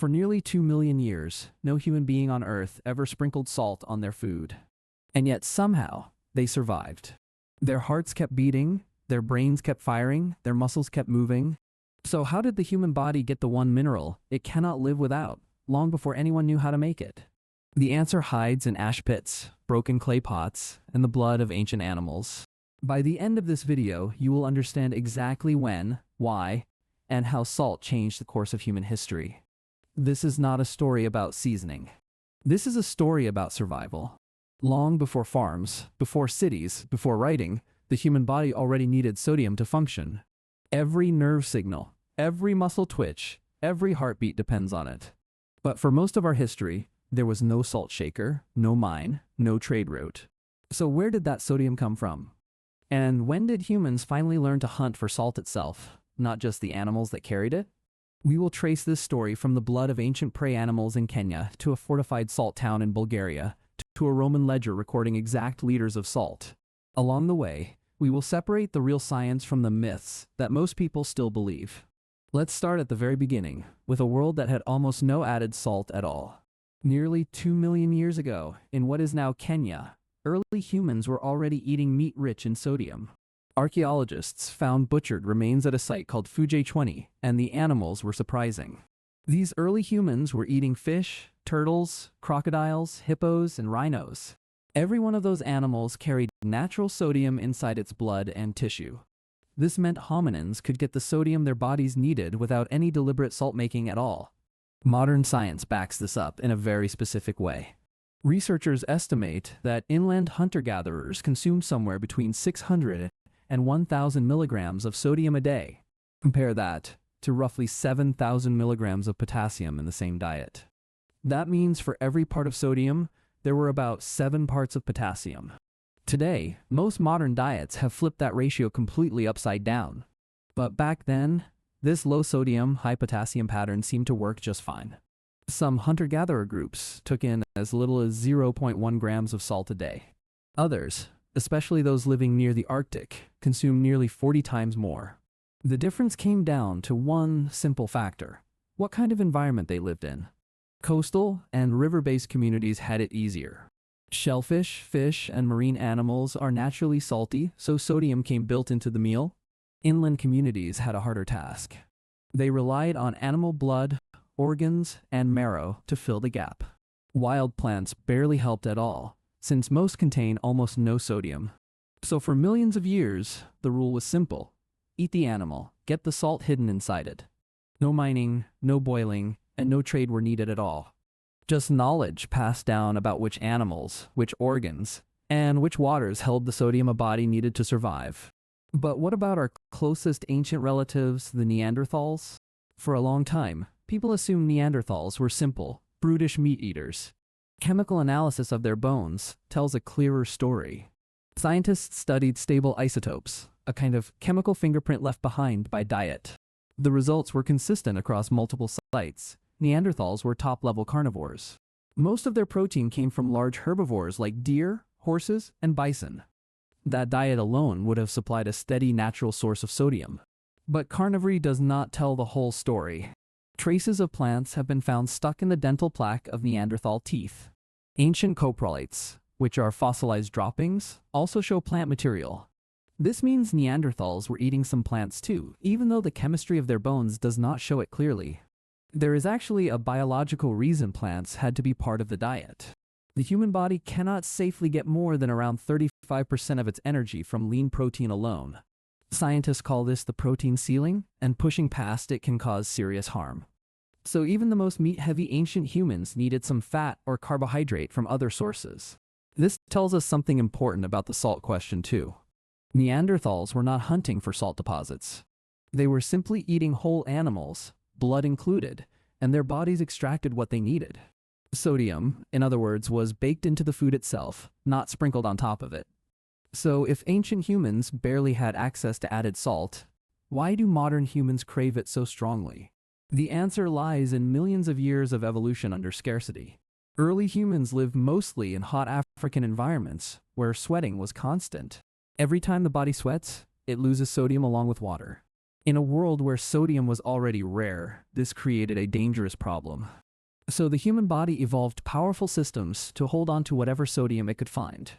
For nearly 2 million years, no human being on Earth ever sprinkled salt on their food. And yet somehow, they survived. Their hearts kept beating, their brains kept firing, their muscles kept moving. So how did the human body get the one mineral it cannot live without, long before anyone knew how to make it? The answer hides in ash pits, broken clay pots, and the blood of ancient animals. By the end of this video, you will understand exactly when, why, and how salt changed the course of human history. This is not a story about seasoning. This is a story about survival. Long before farms, before cities, before writing, the human body already needed sodium to function. Every nerve signal, every muscle twitch, every heartbeat depends on it. But for most of our history, there was no salt shaker, no mine, no trade route. So where did that sodium come from? And when did humans finally learn to hunt for salt itself, not just the animals that carried it? We will trace this story from the blood of ancient prey animals in Kenya to a fortified salt town in Bulgaria to a Roman ledger recording exact liters of salt. Along the way, we will separate the real science from the myths that most people still believe. Let's start at the very beginning, with a world that had almost no added salt at all. Nearly 2 million years ago, in what is now Kenya, early humans were already eating meat rich in sodium. Archaeologists found butchered remains at a site called Fuji 20, and the animals were surprising. These early humans were eating fish, turtles, crocodiles, hippos, and rhinos. Every one of those animals carried natural sodium inside its blood and tissue. This meant hominins could get the sodium their bodies needed without any deliberate salt making at all. Modern science backs this up in a very specific way. Researchers estimate that inland hunter-gatherers consumed somewhere between 600 and 1,000 milligrams of sodium a day. Compare that to roughly 7,000 milligrams of potassium in the same diet. That means for every part of sodium, there were about 7 parts of potassium. Today, most modern diets have flipped that ratio completely upside down. But back then, this low sodium, high potassium pattern seemed to work just fine. Some hunter-gatherer groups took in as little as 0.1 grams of salt a day. Others, especially those living near the Arctic, consumed nearly 40 times more. The difference came down to one simple factor: what kind of environment they lived in. Coastal and river-based communities had it easier. Shellfish, fish, and marine animals are naturally salty, so sodium came built into the meal. Inland communities had a harder task. They relied on animal blood, organs, and marrow to fill the gap. Wild plants barely helped at all, since most contain almost no sodium. So for millions of years, the rule was simple: eat the animal, get the salt hidden inside it. No mining, no boiling, and no trade were needed at all. Just knowledge passed down about which animals, which organs, and which waters held the sodium a body needed to survive. But what about our closest ancient relatives, the Neanderthals? For a long time, people assumed Neanderthals were simple, brutish meat eaters. Chemical analysis of their bones tells a clearer story. Scientists studied stable isotopes, a kind of chemical fingerprint left behind by diet. The results were consistent across multiple sites. Neanderthals were top-level carnivores. Most of their protein came from large herbivores like deer, horses, and bison. That diet alone would have supplied a steady natural source of sodium. But carnivory does not tell the whole story. Traces of plants have been found stuck in the dental plaque of Neanderthal teeth. Ancient coprolites, which are fossilized droppings, also show plant material. This means Neanderthals were eating some plants too, even though the chemistry of their bones does not show it clearly. There is actually a biological reason plants had to be part of the diet. The human body cannot safely get more than around 35% of its energy from lean protein alone. Scientists call this the protein ceiling, and pushing past it can cause serious harm. So even the most meat-heavy ancient humans needed some fat or carbohydrate from other sources. This tells us something important about the salt question too. Neanderthals were not hunting for salt deposits. They were simply eating whole animals, blood included, and their bodies extracted what they needed. Sodium, in other words, was baked into the food itself, not sprinkled on top of it. So if ancient humans barely had access to added salt, why do modern humans crave it so strongly? The answer lies in millions of years of evolution under scarcity. Early humans lived mostly in hot African environments, where sweating was constant. Every time the body sweats, it loses sodium along with water. In a world where sodium was already rare, this created a dangerous problem. So the human body evolved powerful systems to hold on to whatever sodium it could find.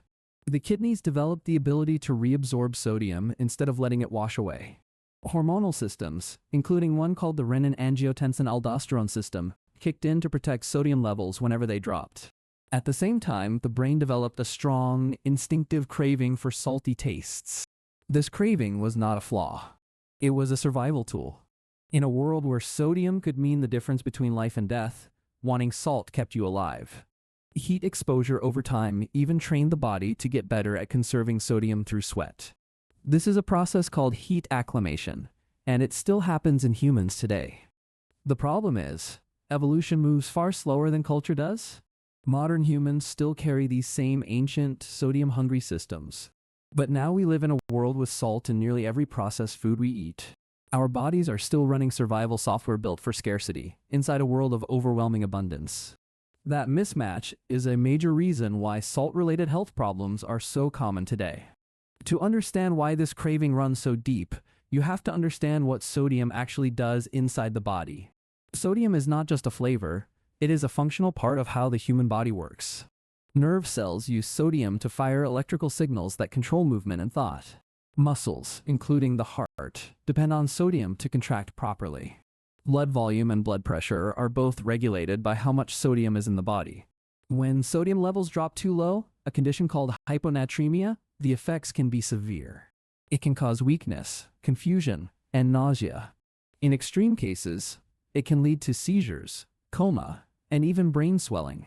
The kidneys developed the ability to reabsorb sodium instead of letting it wash away. Hormonal systems, including one called the renin-angiotensin-aldosterone system, kicked in to protect sodium levels whenever they dropped. At the same time, the brain developed a strong, instinctive craving for salty tastes. This craving was not a flaw. It was a survival tool. In a world where sodium could mean the difference between life and death, wanting salt kept you alive. Heat exposure over time even trained the body to get better at conserving sodium through sweat. This is a process called heat acclimation, and it still happens in humans today. The problem is, evolution moves far slower than culture does. Modern humans still carry these same ancient, sodium-hungry systems. But now we live in a world with salt in nearly every processed food we eat. Our bodies are still running survival software built for scarcity, inside a world of overwhelming abundance. That mismatch is a major reason why salt-related health problems are so common today. To understand why this craving runs so deep, you have to understand what sodium actually does inside the body. Sodium is not just a flavor, it is a functional part of how the human body works. Nerve cells use sodium to fire electrical signals that control movement and thought. Muscles, including the heart, depend on sodium to contract properly. Blood volume and blood pressure are both regulated by how much sodium is in the body. When sodium levels drop too low, a condition called hyponatremia, the effects can be severe. It can cause weakness, confusion, and nausea. In extreme cases, it can lead to seizures, coma, and even brain swelling.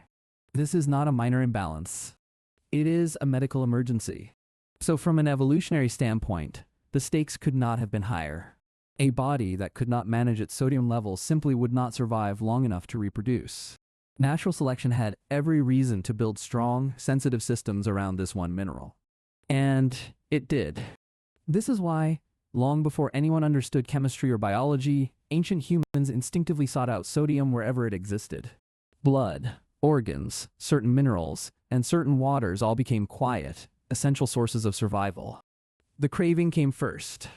This is not a minor imbalance. It is a medical emergency. So from an evolutionary standpoint, the stakes could not have been higher. A body that could not manage its sodium levels simply would not survive long enough to reproduce. Natural selection had every reason to build strong, sensitive systems around this one mineral. And it did. This is why, long before anyone understood chemistry or biology, ancient humans instinctively sought out sodium wherever it existed. Blood, organs, certain minerals, and certain waters all became quiet, essential sources of survival. The craving came first.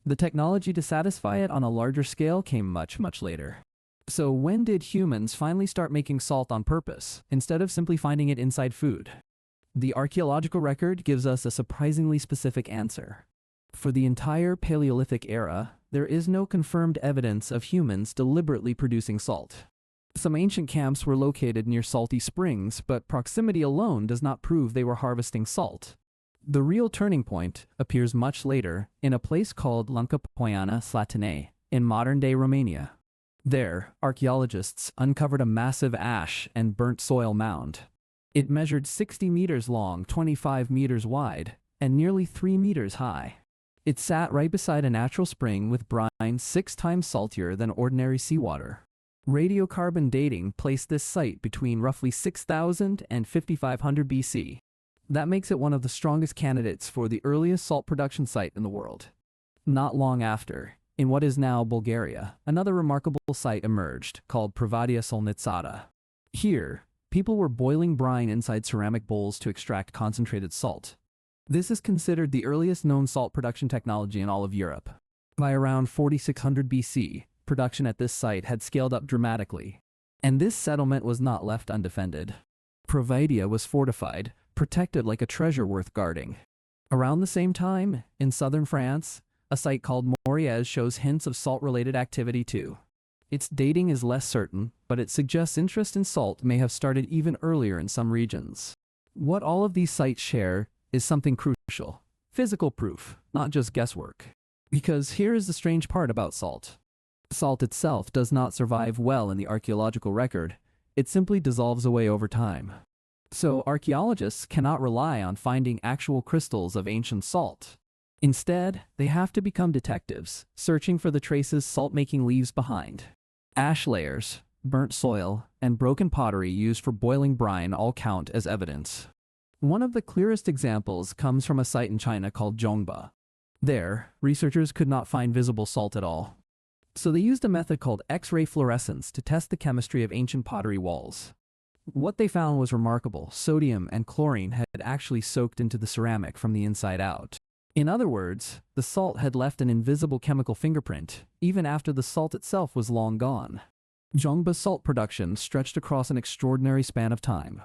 The technology to satisfy it on a larger scale came much, much later. So when did humans finally start making salt on purpose, instead of simply finding it inside food? The archaeological record gives us a surprisingly specific answer. For the entire Paleolithic era, there is no confirmed evidence of humans deliberately producing salt. Some ancient camps were located near salty springs, but proximity alone does not prove they were harvesting salt. The real turning point appears much later in a place called Lunca Poiana Slatinei in modern-day Romania. There, archaeologists uncovered a massive ash and burnt soil mound. It measured 60 meters long, 25 meters wide, and nearly 3 meters high. It sat right beside a natural spring with brine 6 times saltier than ordinary seawater. Radiocarbon dating placed this site between roughly 6,000 and 5,500 BC. That makes it one of the strongest candidates for the earliest salt production site in the world. Not long after, in what is now Bulgaria, another remarkable site emerged called Provadia Solnitsata. Here, people were boiling brine inside ceramic bowls to extract concentrated salt. This is considered the earliest known salt production technology in all of Europe. By around 4600 BC, production at this site had scaled up dramatically. And this settlement was not left undefended. Provadia was fortified, protected like a treasure worth guarding. Around the same time, in southern France, a site called Moriez shows hints of salt-related activity too. Its dating is less certain, but it suggests interest in salt may have started even earlier in some regions. What all of these sites share is something crucial: physical proof, not just guesswork. Because here is the strange part about salt. Salt itself does not survive well in the archaeological record. It simply dissolves away over time. So archaeologists cannot rely on finding actual crystals of ancient salt. Instead, they have to become detectives, searching for the traces salt-making leaves behind. Ash layers, burnt soil, and broken pottery used for boiling brine all count as evidence. One of the clearest examples comes from a site in China called Zhongba. There, researchers could not find visible salt at all. So they used a method called X-ray fluorescence to test the chemistry of ancient pottery walls. What they found was remarkable. Sodium and chlorine had actually soaked into the ceramic from the inside out. In other words, the salt had left an invisible chemical fingerprint, even after the salt itself was long gone. Zhongba's salt production stretched across an extraordinary span of time.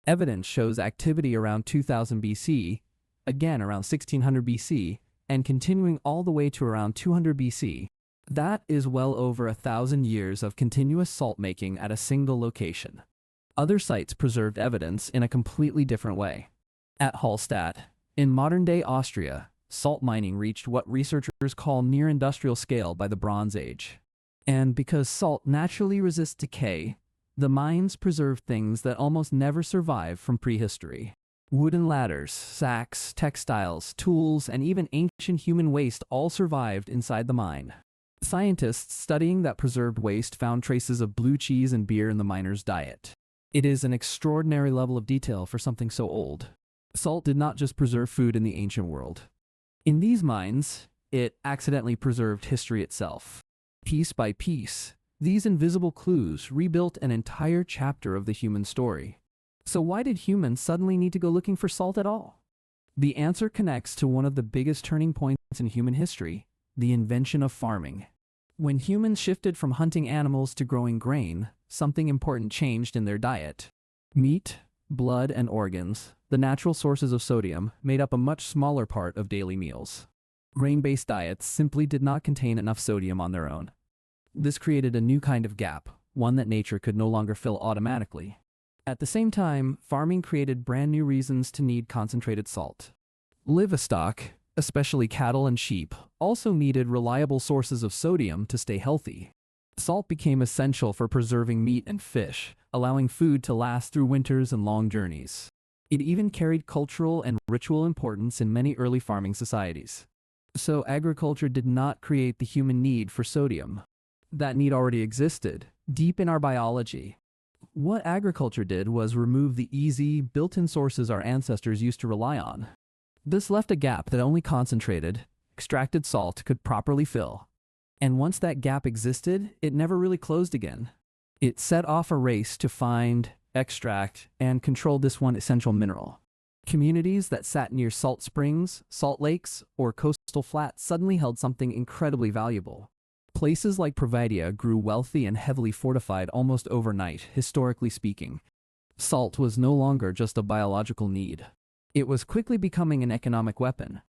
Evidence shows activity around 2000 BC, again around 1600 BC, and continuing all the way to around 200 BC. That is well over 1,000 years of continuous salt making at a single location. Other sites preserved evidence in a completely different way. At Hallstatt, in modern-day Austria, salt mining reached what researchers call near-industrial scale by the Bronze Age. And because salt naturally resists decay, the mines preserved things that almost never survive from prehistory. Wooden ladders, sacks, textiles, tools, and even ancient human waste all survived inside the mine. Scientists studying that preserved waste found traces of blue cheese and beer in the miners' diet. It is an extraordinary level of detail for something so old. Salt did not just preserve food in the ancient world. In these mines, it accidentally preserved history itself. Piece by piece, these invisible clues rebuilt an entire chapter of the human story. So why did humans suddenly need to go looking for salt at all? The answer connects to one of the biggest turning points in human history, the invention of farming. When humans shifted from hunting animals to growing grain, something important changed in their diet. Meat, blood, and organs, the natural sources of sodium, made up a much smaller part of daily meals. Grain-based diets simply did not contain enough sodium on their own. This created a new kind of gap, one that nature could no longer fill automatically. At the same time, farming created brand new reasons to need concentrated salt. Livestock, especially cattle and sheep, also needed reliable sources of sodium to stay healthy. Salt became essential for preserving meat and fish, allowing food to last through winters and long journeys. It even carried cultural and ritual importance in many early farming societies. So agriculture did not create the human need for sodium. That need already existed, deep in our biology. What agriculture did was remove the easy, built-in sources our ancestors used to rely on. This left a gap that only concentrated, extracted salt could properly fill. And once that gap existed, it never really closed again. It set off a race to find, extract, and control this one essential mineral. Communities that sat near salt springs, salt lakes, or coastal flats suddenly held something incredibly valuable. Places like Prehistoric grew wealthy and heavily fortified almost overnight, historically speaking. Salt was no longer just a biological need. It was quickly becoming an economic weapon.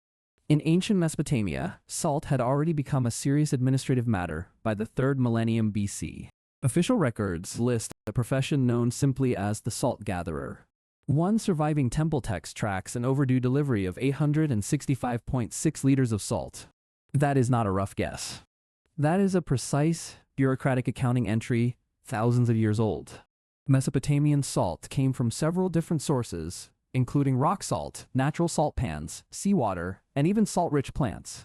In ancient Mesopotamia, salt had already become a serious administrative matter by the 3rd millennium BC. Official records list a profession known simply as the salt gatherer. One surviving temple text tracks an overdue delivery of 865.6 liters of salt. That is not a rough guess. That is a precise, bureaucratic accounting entry thousands of years old. Mesopotamian salt came from several different sources, including rock salt, natural salt pans, seawater, and even salt-rich plants.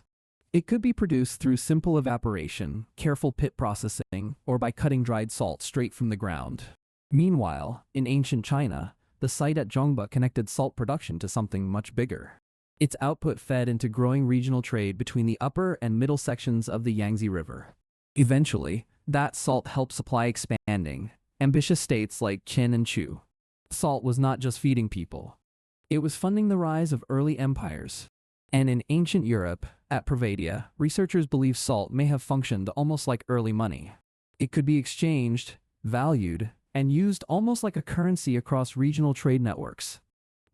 It could be produced through simple evaporation, careful pit processing, or by cutting dried salt straight from the ground. Meanwhile, in ancient China, the site at Zhongba connected salt production to something much bigger. Its output fed into growing regional trade between the upper and middle sections of the Yangtze River. Eventually, that salt helped supply expanding, ambitious states like Qin and Chu. Salt was not just feeding people. It was funding the rise of early empires. And in ancient Europe, at Prehistoric, researchers believe salt may have functioned almost like early money. It could be exchanged, valued, and used almost like a currency across regional trade networks.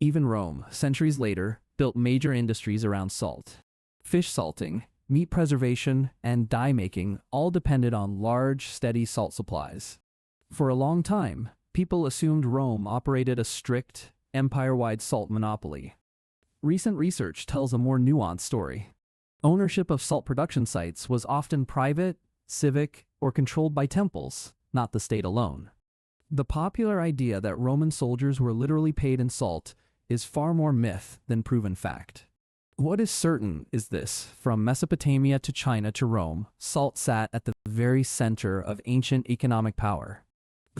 Even Rome, centuries later, built major industries around salt. Fish salting, meat preservation, and dye making all depended on large, steady salt supplies. For a long time, people assumed Rome operated a strict, empire-wide salt monopoly. Recent research tells a more nuanced story. Ownership of salt production sites was often private, civic, or controlled by temples, not the state alone. The popular idea that Roman soldiers were literally paid in salt is far more myth than proven fact. What is certain is this: from Mesopotamia to China to Rome, salt sat at the very center of ancient economic power.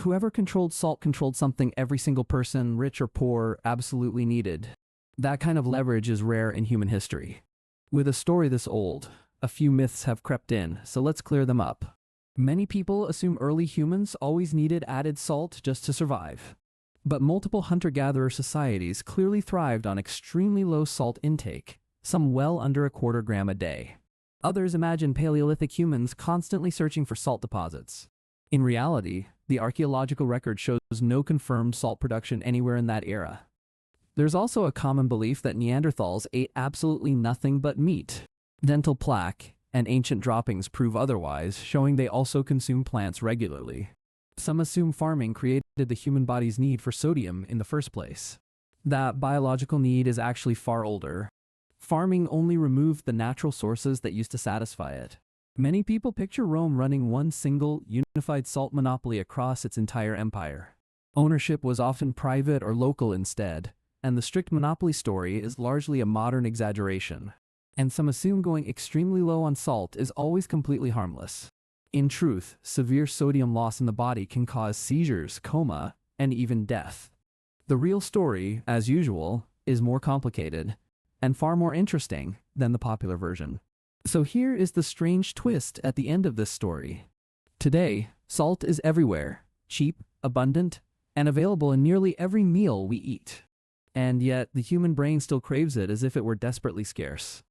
Whoever controlled salt controlled something every single person, rich or poor, absolutely needed. That kind of leverage is rare in human history. With a story this old, a few myths have crept in, so let's clear them up. Many people assume early humans always needed added salt just to survive. But multiple hunter-gatherer societies clearly thrived on extremely low salt intake, some well under a quarter gram a day. Others imagine Paleolithic humans constantly searching for salt deposits. In reality, the archaeological record shows no confirmed salt production anywhere in that era. There's also a common belief that Neanderthals ate absolutely nothing but meat. Dental plaque and ancient droppings prove otherwise, showing they also consume plants regularly. Some assume farming created the human body's need for sodium in the first place. That biological need is actually far older. Farming only removed the natural sources that used to satisfy it. Many people picture Rome running one single, unified salt monopoly across its entire empire. Ownership was often private or local instead, and the strict monopoly story is largely a modern exaggeration. And some assume going extremely low on salt is always completely harmless. In truth, severe sodium loss in the body can cause seizures, coma, and even death. The real story, as usual, is more complicated and far more interesting than the popular version. So here is the strange twist at the end of this story. Today, salt is everywhere, cheap, abundant, and available in nearly every meal we eat. And yet, the human brain still craves it as if it were desperately scarce.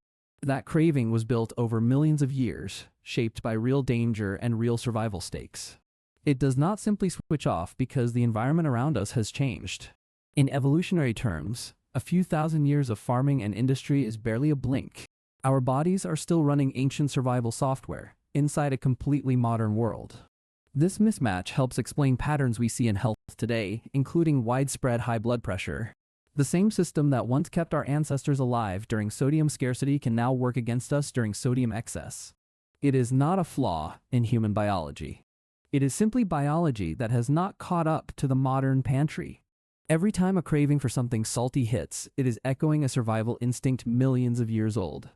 That craving was built over millions of years, shaped by real danger and real survival stakes. It does not simply switch off because the environment around us has changed. In evolutionary terms, a few thousand years of farming and industry is barely a blink. Our bodies are still running ancient survival software inside a completely modern world. This mismatch helps explain patterns we see in health today, including widespread high blood pressure. The same system that once kept our ancestors alive during sodium scarcity can now work against us during sodium excess. It is not a flaw in human biology. It is simply biology that has not caught up to the modern pantry. Every time a craving for something salty hits, it is echoing a survival instinct millions of years old.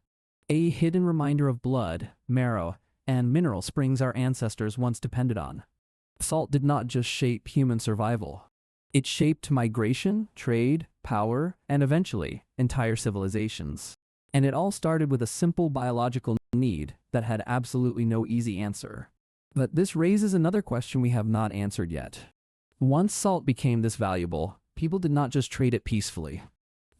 A hidden reminder of blood, marrow, and mineral springs our ancestors once depended on. Salt did not just shape human survival. It shaped migration, trade, power, and eventually, entire civilizations. And it all started with a simple biological need that had absolutely no easy answer. But this raises another question we have not answered yet. Once salt became this valuable, people did not just trade it peacefully.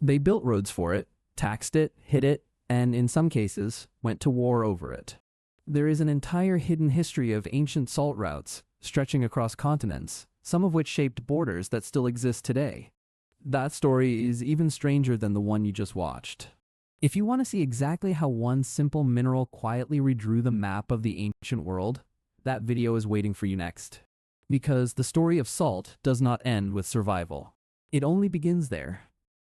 They built roads for it, taxed it, hid it, and in some cases, went to war over it. There is an entire hidden history of ancient salt routes, stretching across continents, some of which shaped borders that still exist today. That story is even stranger than the one you just watched. If you want to see exactly how one simple mineral quietly redrew the map of the ancient world, that video is waiting for you next. Because the story of salt does not end with survival. It only begins there.